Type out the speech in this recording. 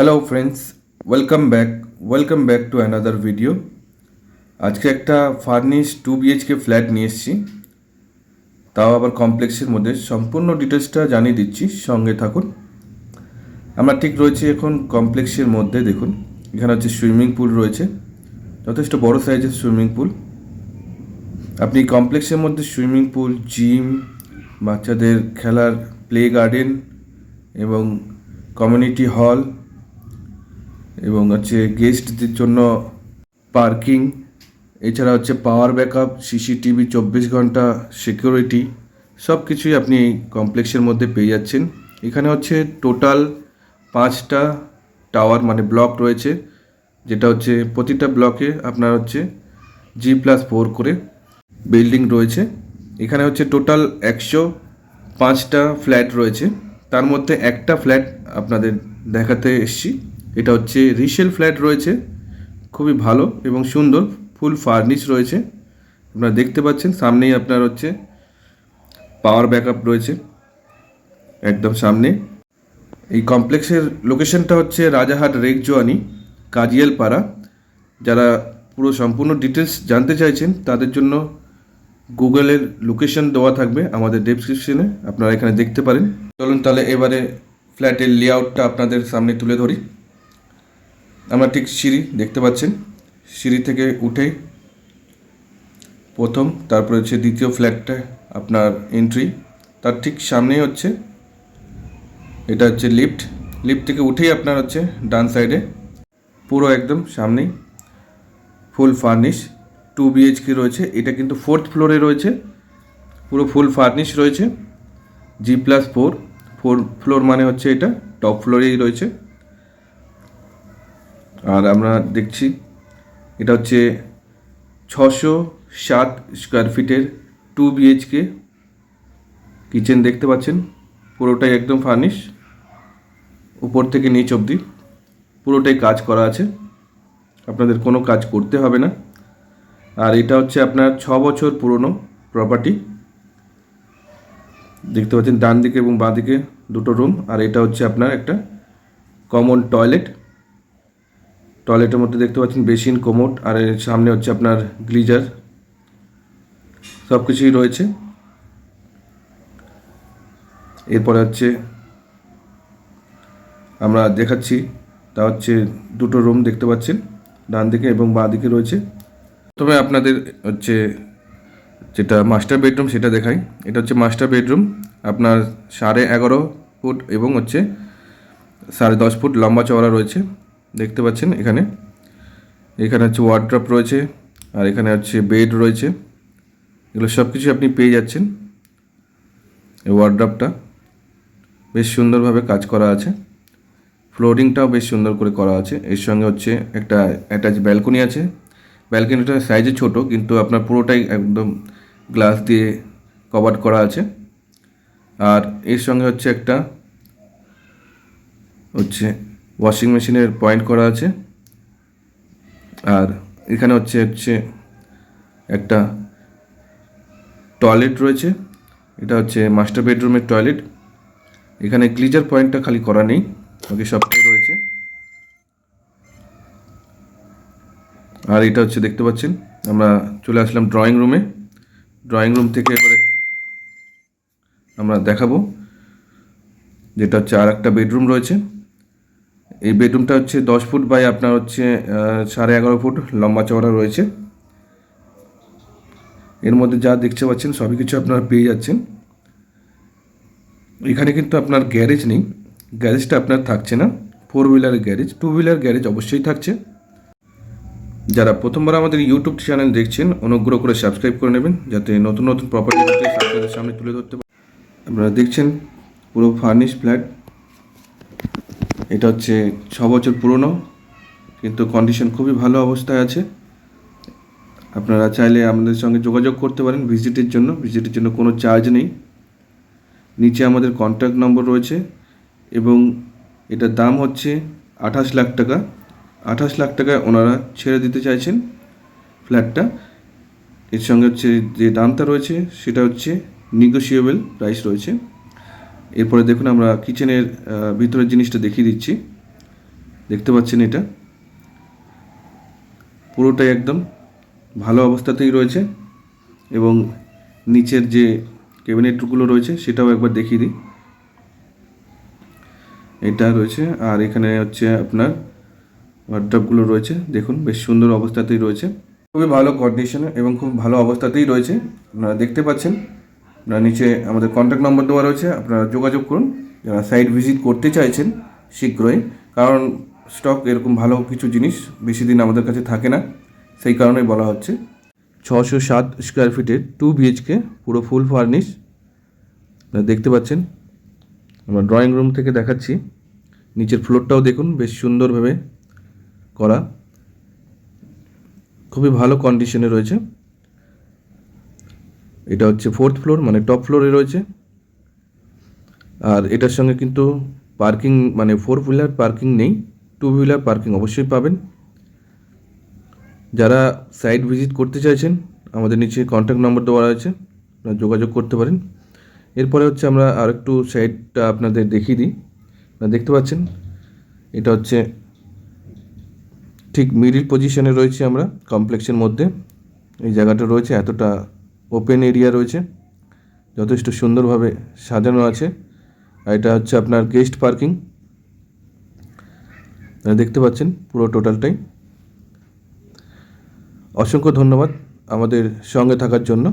Hello friends, welcome back to another video. আজকে একটা furnish 2 BHK flat নিয়ে এসেছি, তাও আবার কমপ্লেক্সের মধ্যে। সম্পূর্ণ ডিটেলসটা জানিয়ে দিচ্ছি, সঙ্গে থাকুন। আমরা ঠিক রয়েছে এখন কমপ্লেক্সের মধ্যে। দেখুন, এখানে হচ্ছে সুইমিং পুল রয়েছে, যথেষ্ট বড় সাইজের সুইমিং পুল। আপনি কমপ্লেক্সের মধ্যে সুইমিং পুল, জিম, বাচ্চাদের খেলার প্লে গার্ডেন এবং কমিউনিটি হল এবং হচ্ছে গেস্টদের জন্য পার্কিং, এছাড়া হচ্ছে পাওয়ার ব্যাকআপ, সিসিটিভি, 24 ঘন্টা সিকিউরিটি, সব কিছুই আপনি এই কমপ্লেক্সের মধ্যে পেয়ে যাচ্ছেন। এখানে হচ্ছে টোটাল 5টা টাওয়ার মানে ব্লক রয়েছে, যেটা হচ্ছে প্রতিটা ব্লকে আপনার হচ্ছে G+4 করে বিল্ডিং রয়েছে। এখানে হচ্ছে টোটাল 105টা ফ্ল্যাট রয়েছে, তার মধ্যে একটা ফ্ল্যাট আপনাদের দেখাতে এসছি। এটা হচ্ছে রিসেল ফ্ল্যাট রয়েছে, খুবই ভালো এবং সুন্দর, ফুল ফার্নিশ রয়েছে। আপনারা দেখতে পাচ্ছেন সামনেই আপনার হচ্ছে পাওয়ার ব্যাকআপ রয়েছে একদম সামনে। এই কমপ্লেক্সের লোকেশনটা হচ্ছে রাজারহাট রেকজোয়ানি, কাজিয়ালপাড়া। যারা পুরো সম্পূর্ণ ডিটেলস জানতে চাইছেন তাদের জন্য গুগলের লোকেশন দেওয়া থাকবে আমাদের ডেসক্রিপশনে, আপনারা এখানে দেখতে পারেন। চলুন তাহলে এবারে ফ্ল্যাটের লেআউটটা আপনাদের সামনে তুলে ধরি। আমরা ঠিক সিঁড়ি দেখতে পাচ্ছেন, সিঁড়ি থেকে উঠেই প্রথম, তারপরে হচ্ছে দ্বিতীয় ফ্ল্যাটটা আপনার এন্ট্রি। তার ঠিক সামনেই হচ্ছে এটা হচ্ছে লিফট থেকে উঠেই আপনার হচ্ছে ডান সাইডে পুরো একদম সামনেই ফুল ফার্নিশ 2 BHK রয়েছে। এটা কিন্তু 4th ফ্লোরে রয়েছে, পুরো ফুল ফার্নিশ রয়েছে। G+4 ফ্লোর মানে হচ্ছে এটা টপ ফ্লোরেই রয়েছে। আর আমরা দেখছি এটা হচ্ছে 607 স্কোয়ার ফিটের 2 BHK কিচেন দেখতে পাচ্ছেন, পুরোটাই একদম ফার্নিশ, উপর থেকে নিচ অবধি পুরোটাই কাজ করা আছে, আপনাদের কোনো কাজ করতে হবে না। আর এটা হচ্ছে আপনার 6 বছর পুরনো প্রপার্টি। দেখতে পাচ্ছেন ডান দিকে এবং বাঁ দিকে দুটো রুম। আর এটা হচ্ছে আপনার একটা কমন টয়লেটের মধ্যে দেখতে পাচ্ছেন বেসিন, কোমোড, আর এর সামনে হচ্ছে আপনার গ্লিজার, সব কিছুই রয়েছে। এরপরে হচ্ছে আমরা দেখাচ্ছি, তা হচ্ছে দুটো রুম দেখতে পাচ্ছেন ডান দিকে এবং বাঁ দিকে রয়েছে। তবে আপনাদের হচ্ছে যেটা মাস্টার বেডরুম সেটা দেখাই। এটা হচ্ছে মাস্টার বেডরুম, আপনার 11.5 ফুট এবং হচ্ছে 10.5 ফুট লম্বা চওড়া রয়েছে দেখতে পাচ্ছেন। এখানে হচ্ছে ওয়ার্ড্রপ রয়েছে, আর এখানে হচ্ছে বেড রয়েছে। এগুলো সব কিছু আপনি পেয়ে যাচ্ছেন। এই ওয়ার্ড্রপটা বেশ সুন্দরভাবে কাজ করা আছে, ফ্লোরিংটাও বেশ সুন্দর করে করা আছে। এর সঙ্গে হচ্ছে একটা অ্যাটাচ ব্যালকনি আছে। ব্যালকনিটা সাইজে ছোট, কিন্তু আপনার পুরোটাই একদম গ্লাস দিয়ে কভার করা আছে। আর এর সঙ্গে হচ্ছে একটা হচ্ছে ওয়াশিং মেশিনের পয়েন্ট করা আছে। আর এখানে হচ্ছে একটা টয়লেট রয়েছে, এটা হচ্ছে মাস্টার বেডরুমের টয়লেট। এখানে গ্লিজার পয়েন্টটা খালি করা নেই, বাকি সবটাই রয়েছে। আর এটা হচ্ছে দেখতে পাচ্ছেন, আমরা চলে আসলাম ড্রয়িং রুমে। ড্রয়িং রুম থেকে এবারে আমরা দেখাবো যেটা হচ্ছে আর একটা বেডরুম রয়েছে। এই বেডরুমটা হচ্ছে 10 ফুট বাই আপনার হচ্ছে 11.5 ফুট লম্বা চওড়া রয়েছে। এর মধ্যে যা দেখতে পাচ্ছেন সবই কিছু আপনারা পেয়ে যাচ্ছেন। এখানে কিন্তু আপনার গ্যারেজ নেই, গ্যারেজটা আপনার থাকছে না। 4 হুইলারের গ্যারেজ, 2 হুইলার গ্যারেজ অবশ্যই থাকছে। যারা প্রথমবার আমাদের ইউটিউব চ্যানেল দেখছেন অনুগ্রহ করে সাবস্ক্রাইব করে নেবেন, যাতে নতুন নতুন প্রপার্টি আপনাদের সামনে তুলে ধরতে পারেন। আপনারা দেখছেন পুরো ফার্নিশ ফ্ল্যাট। এটা হচ্ছে 6 বছর পুরনো, কিন্তু কন্ডিশন খুবই ভালো অবস্থায় আছে। আপনারা চাইলে আমাদের সঙ্গে যোগাযোগ করতে পারেন ভিজিটের জন্য কোনো চার্জ নেই। নিচে আমাদের কন্ট্যাক্ট নম্বর রয়েছে এবং এটার দাম হচ্ছে 28 লাখ টাকা। 28 লাখ টাকায় ওনারা ছেড়ে দিতে চাইছেন ফ্ল্যাটটা। এর সঙ্গে হচ্ছে যে দামটা রয়েছে সেটা হচ্ছে নিগোশিয়েবল প্রাইস রয়েছে। এরপরে দেখুন আমরা কিচেনের ভিতরের জিনিসটা দেখিয়ে দিচ্ছি। দেখতে পাচ্ছেন এটা পুরোটাই একদম ভালো অবস্থাতেই রয়েছে এবং নিচের যে ক্যাবিনেটগুলো রয়েছে সেটাও একবার দেখিয়ে দিই। এটা রয়েছে আর এখানে হচ্ছে আপনার ওয়ার্ড্রপগুলো রয়েছে, দেখুন বেশ সুন্দর অবস্থাতেই রয়েছে, খুবই ভালো কন্ডিশনে এবং খুব ভালো অবস্থাতেই রয়েছে। আপনারা দেখতে পাচ্ছেন, আপনারা নিচে আমাদের কন্ট্যাক্ট নম্বর দেওয়া রয়েছে, আপনারা যোগাযোগ করুন যারা সাইট ভিজিট করতে চাইছেন শীঘ্রই, কারণ স্টক এরকম ভালো কিছু জিনিস বেশি দিন আমাদের কাছে থাকে না, সেই কারণেই বলা হচ্ছে। 607 স্কোয়ার ফিটের 2 BHK পুরো ফুল ফার্নিশ। আপনারা দেখতে পাচ্ছেন, আমরা ড্রয়িং রুম থেকে দেখাচ্ছি, নিচের ফ্লোরটাও দেখুন বেশ সুন্দরভাবে করা, খুবই ভালো কন্ডিশনে রয়েছে। এটা হচ্ছে 4th ফ্লোর, মানে টপ ফ্লোরে রয়েছে। আর এটার সঙ্গে কিন্তু পার্কিং মানে 4 হুইলার পার্কিং নেই, 2 হুইলার পার্কিং অবশ্যই পাবেন। যারা সাইট ভিজিট করতে চাইছেন আমাদের নিচে কন্ট্যাক্ট নম্বর দেওয়া রয়েছে, আপনারা যোগাযোগ করতে পারেন। এরপরে হচ্ছে আমরা আরেকটু সাইটটা আপনাদের দেখিয়ে দিই। আপনারা দেখতে পাচ্ছেন এটা হচ্ছে ঠিক মিডিল পজিশনে রয়েছে আমরা কমপ্লেক্সের মধ্যে। এই জায়গাটা রয়েছে, এতটা ওপেন এরিয়া রয়েছে, যথেষ্ট সুন্দরভাবে সাজানো আছে। আর এটা হচ্ছে আপনার গেস্ট পার্কিং, দেখতে পাচ্ছেন পুরো টোটালটাই। অসংখ্য ধন্যবাদ আমাদের সঙ্গে থাকার জন্য।